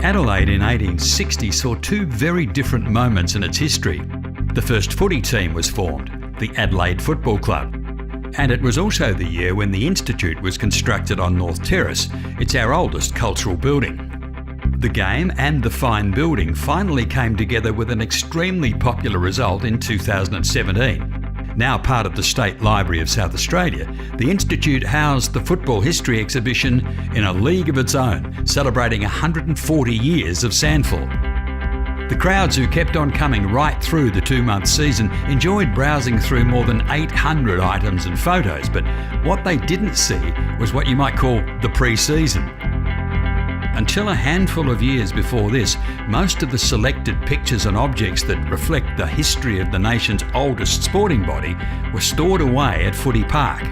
Adelaide in 1860 saw two very different moments in its history. The first footy team was formed, the Adelaide Football Club. And it was also the year when the Institute was constructed on North Terrace. It's our oldest cultural building. The game and the fine building finally came together with an extremely popular result in 2017. Now part of the State Library of South Australia, the Institute housed the Football History exhibition in a league of its own, celebrating 140 years of SANFL. The crowds who kept on coming right through the 2-month season enjoyed browsing through more than 800 items and photos, but what they didn't see was what you might call the pre-season. Until a handful of years before this, most of the selected pictures and objects that reflect the history of the nation's oldest sporting body were stored away at Footy Park.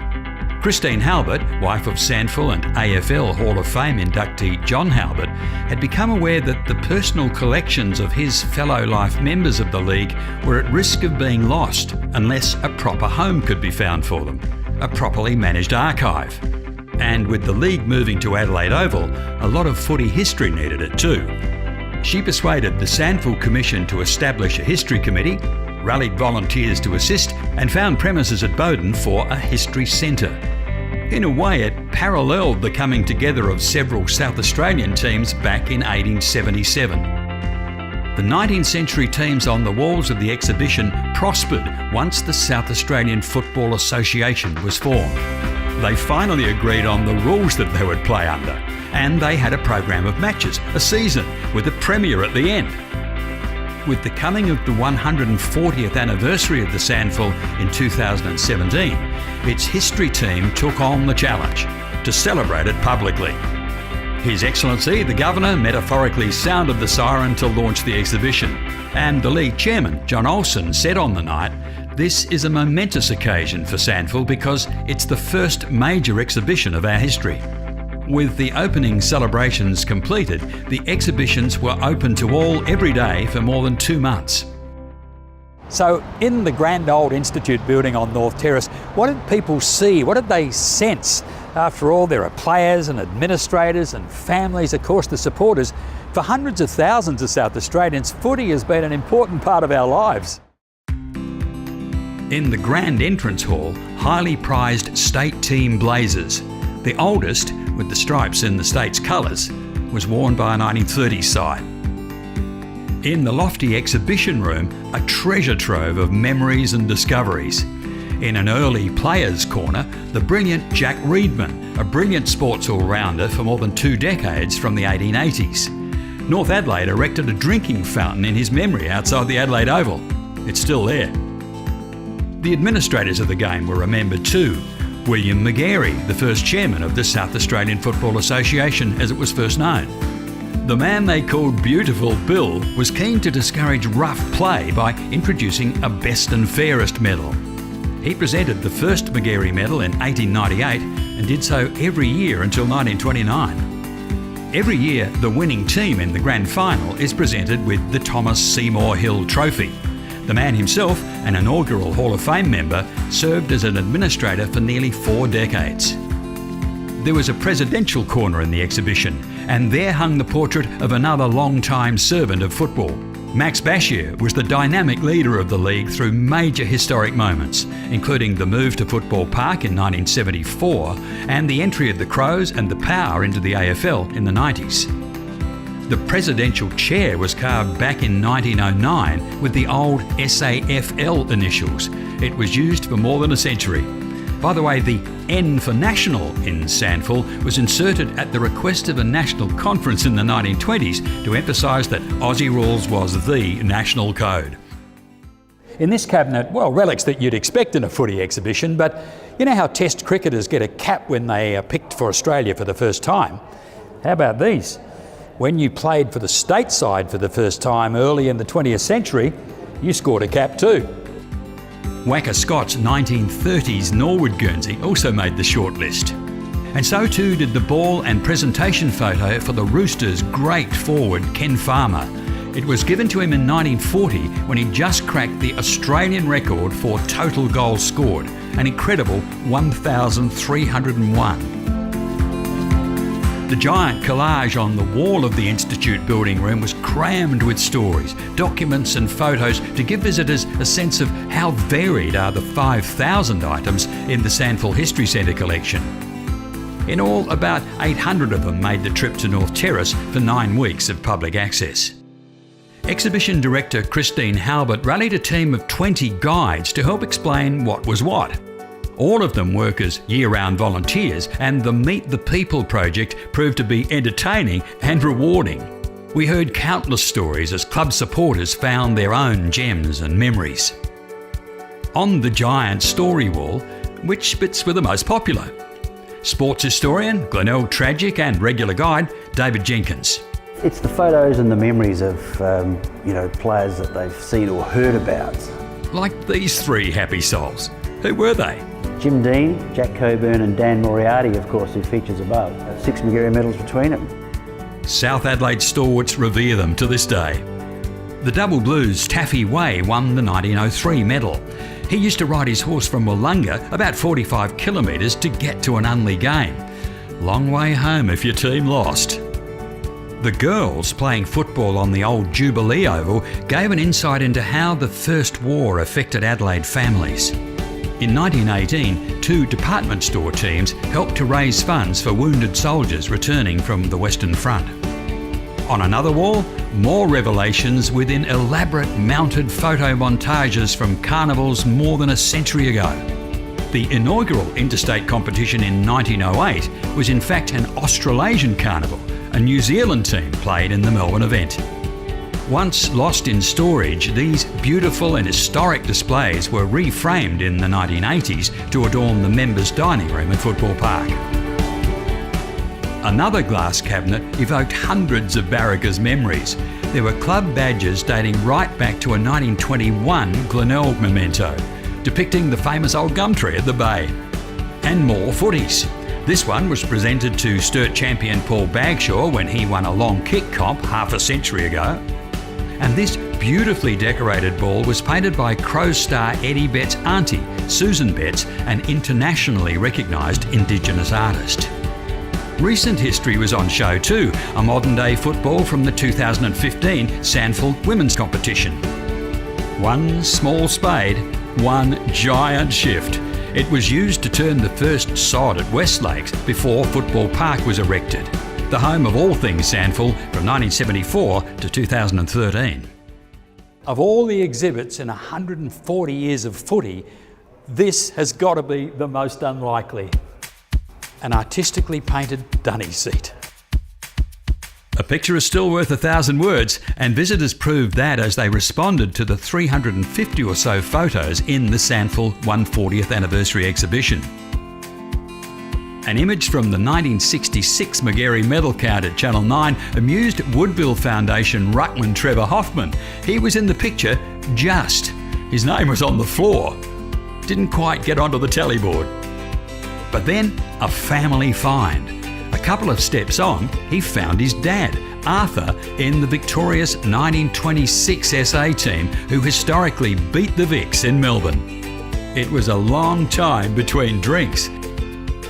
Christine Halbert, wife of SANFL and AFL Hall of Fame inductee John Halbert, had become aware that the personal collections of his fellow life members of the league were at risk of being lost unless a proper home could be found for them, a properly managed archive. And with the league moving to Adelaide Oval, a lot of footy history needed it too. She persuaded the SANFL Commission to establish a history committee, rallied volunteers to assist, and found premises at Bowden for a history centre. In a way, it paralleled the coming together of several South Australian teams back in 1877. The 19th century teams on the walls of the exhibition prospered once the South Australian Football Association was formed. They finally agreed on the rules that they would play under, and they had a program of matches, a season, with a premiere at the end. With the coming of the 140th anniversary of the SANFL in 2017, its history team took on the challenge to celebrate it publicly. His Excellency, the Governor, metaphorically sounded the siren to launch the exhibition, and the league chairman, John Olsen, said on the night, "This is a momentous occasion for SANFL because it's the first major exhibition of our history." With the opening celebrations completed, the exhibitions were open to all every day for more than 2 months. So in the grand old Institute building on North Terrace, what did people see? What did they sense? After all, there are players and administrators and families, of course the supporters. For hundreds of thousands of South Australians, footy has been an important part of our lives. In the grand entrance hall, highly prized state team blazers. The oldest, with the stripes in the state's colours, was worn by a 1930s side. In the lofty exhibition room, a treasure trove of memories and discoveries. In an early players' corner, the brilliant Jack Reedman, a brilliant sports all-rounder for more than 2 decades from the 1880s. North Adelaide erected a drinking fountain in his memory outside the Adelaide Oval. It's still there. The administrators of the game were remembered too. William McGarry, the first chairman of the South Australian Football Association as it was first known. The man they called Beautiful Bill was keen to discourage rough play by introducing a best and fairest medal. He presented the first McGarry medal in 1898 and did so every year until 1929. Every year, the winning team in the grand final is presented with the Thomas Seymour Hill Trophy. The man himself, an inaugural Hall of Fame member, served as an administrator for nearly 4 decades. There was a presidential corner in the exhibition, and there hung the portrait of another long-time servant of football. Max Bashir was the dynamic leader of the league through major historic moments, including the move to Football Park in 1974 and the entry of the Crows and the Power into the AFL in the 90s. The presidential chair was carved back in 1909 with the old SAFL initials. It was used for more than a century. By the way, the N for National in SANFL was inserted at the request of a national conference in the 1920s to emphasise that Aussie rules was the national code. In this cabinet, well, relics that you'd expect in a footy exhibition, but you know how Test cricketers get a cap when they are picked for Australia for the first time? How about these? When you played for the state side for the first time early in the 20th century, you scored a cap too. Wacker Scott's 1930s Norwood Guernsey also made the shortlist. And so too did the ball and presentation photo for the Roosters' great forward Ken Farmer. It was given to him in 1940 when he just cracked the Australian record for total goals scored, an incredible 1,301. The giant collage on the wall of the Institute building room was crammed with stories, documents and photos to give visitors a sense of how varied are the 5,000 items in the SANFL History Centre collection. In all, about 800 of them made the trip to North Terrace for 9 weeks of public access. Exhibition director Christine Halbert rallied a team of 20 guides to help explain what was what. All of them work as year-round volunteers, and the Meet the People project proved to be entertaining and rewarding. We heard countless stories as club supporters found their own gems and memories. On the giant story wall, which bits were the most popular? Sports historian, Glenelg tragic and regular guide, David Jenkins. It's the photos and the memories of, players that they've seen or heard about. Like these 3 happy souls. Who were they? Jim Dean, Jack Coburn and Dan Moriarty, of course, who features above. 6 Magarey medals between them. South Adelaide stalwarts revere them to this day. The Double Blues' Taffy Way won the 1903 medal. He used to ride his horse from Wollonga about 45 kilometres to get to an Unley game. Long way home if your team lost. The girls playing football on the old Jubilee Oval gave an insight into how the First War affected Adelaide families. In 1918, 2 department store teams helped to raise funds for wounded soldiers returning from the Western Front. On another wall, more revelations within elaborate mounted photo montages from carnivals more than a century ago. The inaugural interstate competition in 1908 was in fact an Australasian carnival. A New Zealand team played in the Melbourne event. Once lost in storage, these beautiful and historic displays were reframed in the 1980s to adorn the members' dining room at Football Park. Another glass cabinet evoked hundreds of Barracas memories. There were club badges dating right back to a 1921 Glenelg memento, depicting the famous old gum tree at the Bay. And more footies. This one was presented to Sturt champion Paul Bagshaw when he won a long kick comp half a century ago. And this beautifully decorated ball was painted by Crows star Eddie Betts' auntie, Susan Betts, an internationally recognised Indigenous artist. Recent history was on show too, a modern-day football from the 2015 SANFL Women's Competition. One small spade, one giant shift. It was used to turn the first sod at Westlakes before Football Park was erected, the home of all things SANFL from 1974 to 2013. Of all the exhibits in 140 years of footy, this has got to be the most unlikely. An artistically painted dunny seat. A picture is still worth 1,000 words, and visitors proved that as they responded to the 350 or so photos in the SANFL 140th anniversary exhibition. An image from the 1966 Magarey medal count at Channel 9 amused Woodville Foundation ruckman Trevor Hoffman. He was in the picture just. His name was on the floor. Didn't quite get onto the tally board. But then, a family find. A couple of steps on, he found his dad, Arthur, in the victorious 1926 SA team who historically beat the Vics in Melbourne. It was a long time between drinks.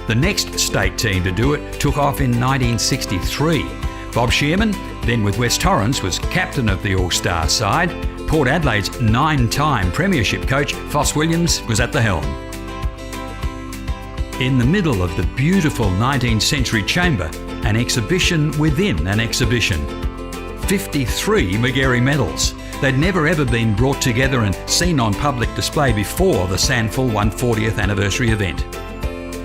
The next state team to do it took off in 1963. Bob Shearman, then with West Torrens, was captain of the All-Star side. Port Adelaide's 9-time premiership coach, Foss Williams, was at the helm. In the middle of the beautiful 19th century chamber, an exhibition within an exhibition. 53 Magarey medals. They'd never ever been brought together and seen on public display before the SANFL 140th anniversary event.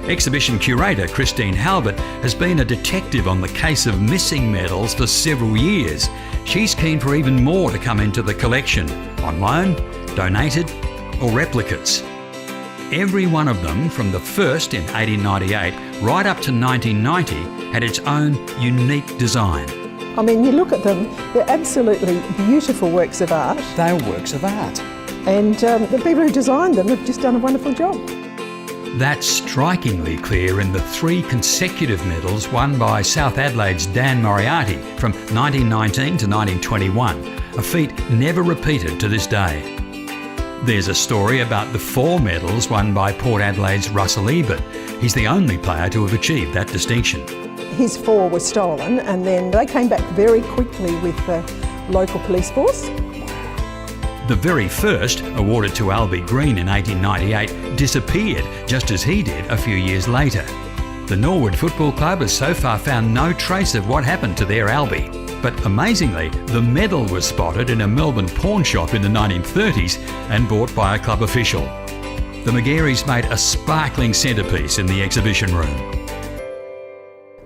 Exhibition curator Christine Halbert has been a detective on the case of missing medals for several years. She's keen for even more to come into the collection, on loan, donated or replicas. Every one of them, from the first in 1898 right up to 1990, had its own unique design. I mean, you look at them, they're absolutely beautiful works of art. They're works of art. And the people who designed them have just done a wonderful job. That's strikingly clear in the 3 consecutive medals won by South Adelaide's Dan Moriarty from 1919 to 1921, a feat never repeated to this day. There's a story about the 4 medals won by Port Adelaide's Russell Ebert. He's the only player to have achieved that distinction. his 4 were stolen, and then they came back very quickly with the local police force. The very first, awarded to Albie Green in 1898, disappeared just as he did a few years later. The Norwood Football Club has so far found no trace of what happened to their Albie. But amazingly, the medal was spotted in a Melbourne pawn shop in the 1930s and bought by a club official. The McGarrys made a sparkling centrepiece in the exhibition room.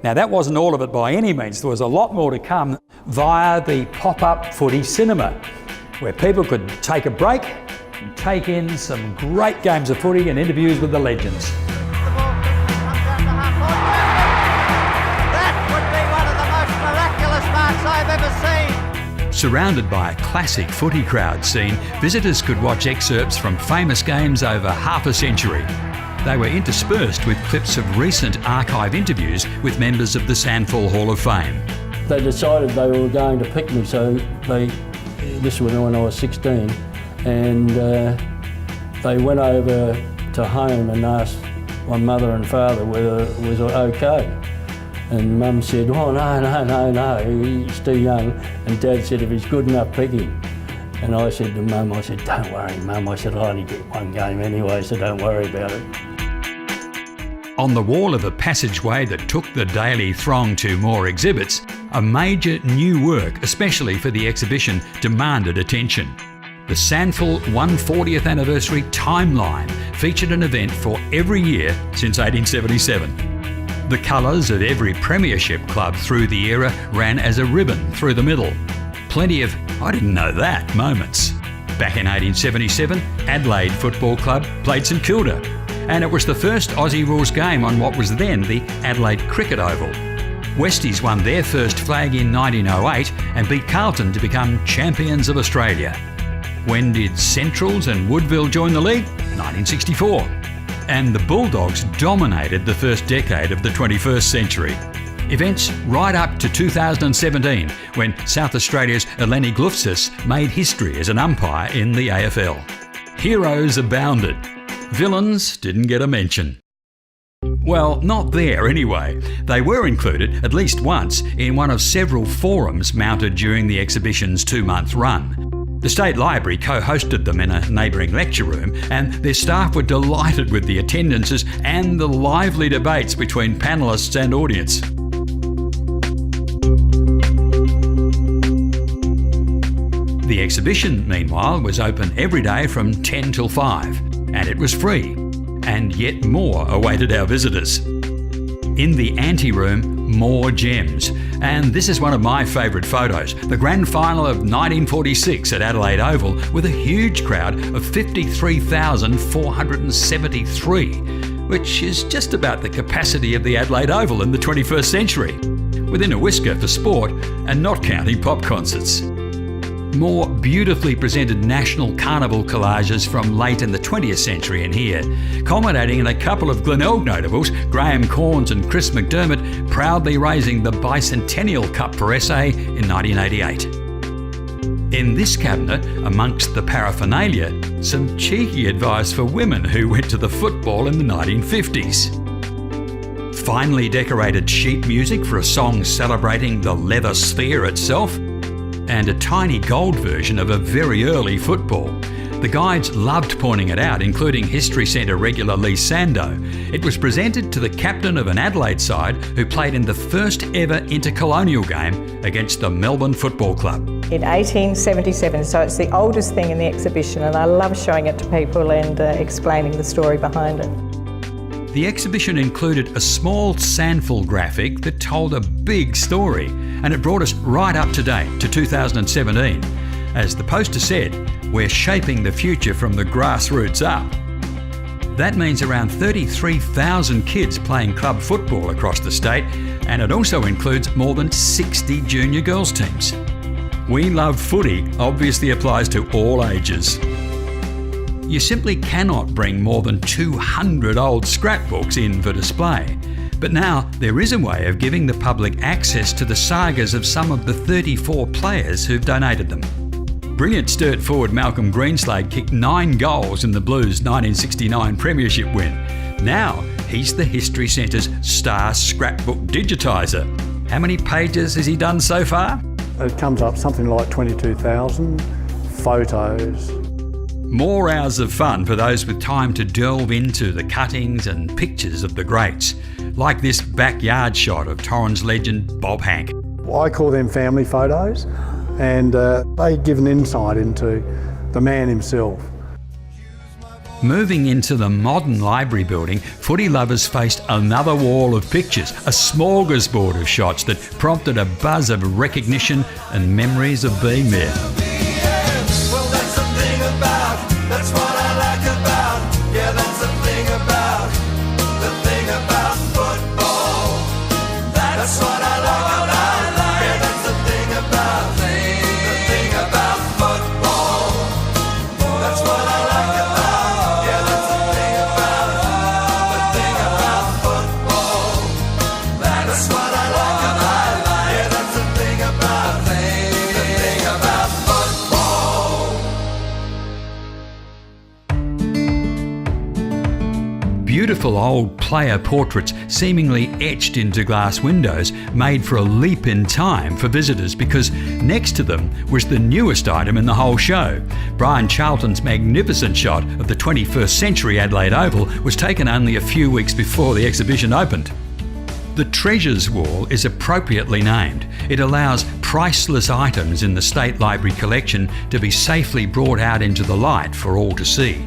Now that wasn't all of it by any means. There was a lot more to come via the pop-up footy cinema, where people could take a break and take in some great games of footy and interviews with the legends. Surrounded by a classic footy crowd scene, visitors could watch excerpts from famous games over half a century. They were interspersed with clips of recent archive interviews with members of the SANFL Hall of Fame. They decided they were going to pick me, so this was when I was 16, and they went over to home and asked my mother and father whether it was okay. And Mum said, oh no, he's too young. And Dad said, if he's good enough, pick him. And I said to Mum, I said, don't worry, Mum. I said, I'll only get one game anyway, so don't worry about it. On the wall of a passageway that took the daily throng to more exhibits, a major new work, especially for the exhibition, demanded attention. The SANFL 140th anniversary timeline featured an event for every year since 1877. The colours of every premiership club through the era ran as a ribbon through the middle. Plenty of "I didn't know that" moments. Back in 1877, Adelaide Football Club played St Kilda, and it was the first Aussie rules game on what was then the Adelaide Cricket Oval. Westies won their first flag in 1908 and beat Carlton to become champions of Australia. When did Centrals and Woodville join the league? 1964. And the Bulldogs dominated the first decade of the 21st century. Events right up to 2017, when South Australia's Eleni Glufsis made history as an umpire in the AFL. Heroes abounded. Villains didn't get a mention. Well, not there anyway. They were included at least once in one of several forums mounted during the exhibition's 2-month run. The State Library co-hosted them in a neighbouring lecture room, and their staff were delighted with the attendances and the lively debates between panellists and audience. The exhibition, meanwhile, was open every day from 10 till 5, and it was free. And yet more awaited our visitors. In the anteroom, more gems. And this is one of my favourite photos, the grand final of 1946 at Adelaide Oval, with a huge crowd of 53,473, which is just about the capacity of the Adelaide Oval in the 21st century, within a whisker for sport and not counting pop concerts. More beautifully presented national carnival collages from late in the 20th century in here, culminating in a couple of Glenelg notables, Graham Corns and Chris McDermott, proudly raising the Bicentennial Cup for SA in 1988. In this cabinet, amongst the paraphernalia, some cheeky advice for women who went to the football in the 1950s. Finely decorated sheet music for a song celebrating the leather sphere itself, and a tiny gold version of a very early football. The guides loved pointing it out, including History Centre regular Lee Sando. It was presented to the captain of an Adelaide side who played in the first ever intercolonial game against the Melbourne Football Club. In 1877, so it's the oldest thing in the exhibition, and I love showing it to people and explaining the story behind it. The exhibition included a small SANFL graphic that told a big story, and it brought us right up to date to 2017. As the poster said, we're shaping the future from the grassroots up. That means around 33,000 kids playing club football across the state, and it also includes more than 60 junior girls teams. We love footy obviously applies to all ages. You simply cannot bring more than 200 old scrapbooks in for display. But now there is a way of giving the public access to the sagas of some of the 34 players who've donated them. Brilliant Sturt forward Malcolm Greenslade kicked 9 goals in the Blues' 1969 premiership win. Now he's the History Centre's star scrapbook digitiser. How many pages has he done so far? It comes up something like 22,000 photos. More hours of fun for those with time to delve into the cuttings and pictures of the greats, like this backyard shot of Torrens legend Bob Hank. I call them family photos, and they give an insight into the man himself. Moving into the modern library building, footy lovers faced another wall of pictures, a smorgasbord of shots that prompted a buzz of recognition and memories of being there. That's what I like about, yeah, that's the thing about football. That's what I like about, yeah, that's the thing about football. That's what I like about, yeah, that's the thing about football. That's what I like about, yeah, that's the thing about football. Beautiful old player portraits seemingly etched into glass windows made for a leap in time for visitors, because next to them was the newest item in the whole show. Brian Charlton's magnificent shot of the 21st century Adelaide Oval was taken only a few weeks before the exhibition opened. The Treasures Wall is appropriately named. It allows priceless items in the State Library collection to be safely brought out into the light for all to see.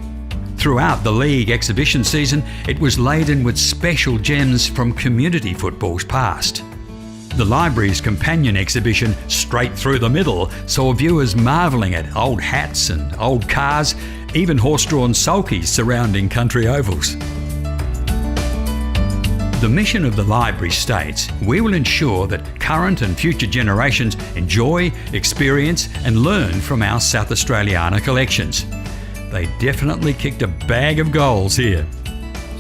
Throughout the league exhibition season, it was laden with special gems from community football's past. The library's companion exhibition, Straight Through the Middle, saw viewers marvelling at old hats and old cars, even horse-drawn sulkies surrounding country ovals. The mission of the library states, we will ensure that current and future generations enjoy, experience and learn from our South Australiana collections. They definitely kicked a bag of goals here.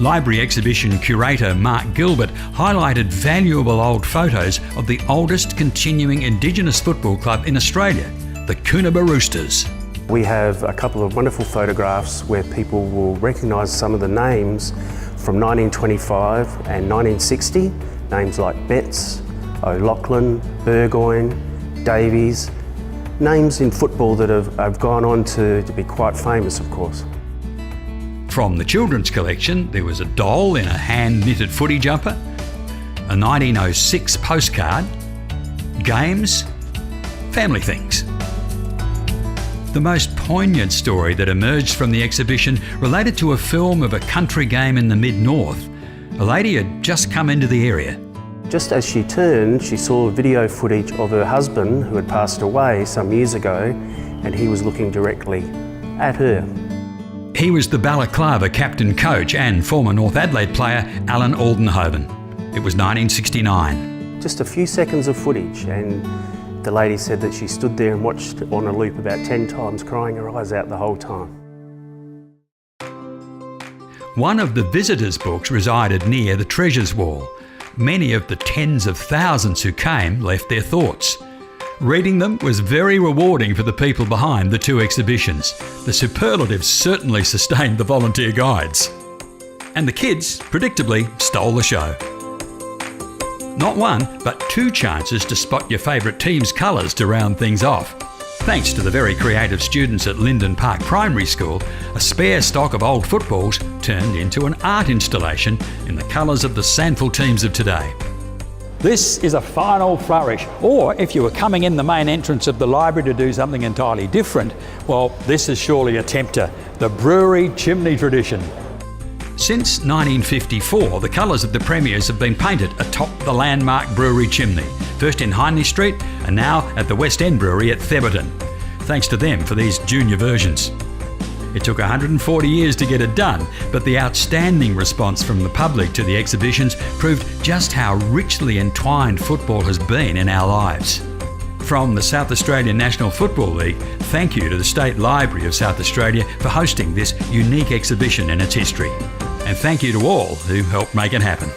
Library exhibition curator Mark Gilbert highlighted valuable old photos of the oldest continuing Indigenous football club in Australia, the Coonabba Roosters. We have a couple of wonderful photographs where people will recognise some of the names from 1925 and 1960, names like Betts, O'Loughlin, Burgoyne, Davies, names in football that have gone on to be quite famous, of course. From the children's collection, there was a doll in a hand-knitted footy jumper, a 1906 postcard, games, family things. The most poignant story that emerged from the exhibition related to a film of a country game in the mid-north. A lady had just come into the area. Just as she turned, she saw video footage of her husband, who had passed away some years ago, and he was looking directly at her. He was the Balaclava captain coach and former North Adelaide player Alan Aldenhoven. It was 1969. Just a few seconds of footage, and the lady said that she stood there and watched on a loop about 10 times, crying her eyes out the whole time. One of the visitors' books resided near the Treasures Wall. Many of the tens of thousands who came left their thoughts. Reading them was very rewarding for the people behind the two exhibitions. The superlatives certainly sustained the volunteer guides. And the kids, predictably, stole the show. Not one, but two chances to spot your favourite team's colours to round things off. Thanks to the very creative students at Linden Park Primary School, a spare stock of old footballs turned into an art installation in the colours of the SANFL teams of today. This is a final flourish. Or if you were coming in the main entrance of the library to do something entirely different, well, this is surely a tempter, the brewery chimney tradition. Since 1954, the colours of the premiers have been painted atop the landmark brewery chimney, first in Hindley Street and now at the West End Brewery at Theberton. Thanks to them for these junior versions. It took 140 years to get it done, but the outstanding response from the public to the exhibitions proved just how richly entwined football has been in our lives. From the South Australian National Football League, thank you to the State Library of South Australia for hosting this unique exhibition in its history. And thank you to all who helped make it happen.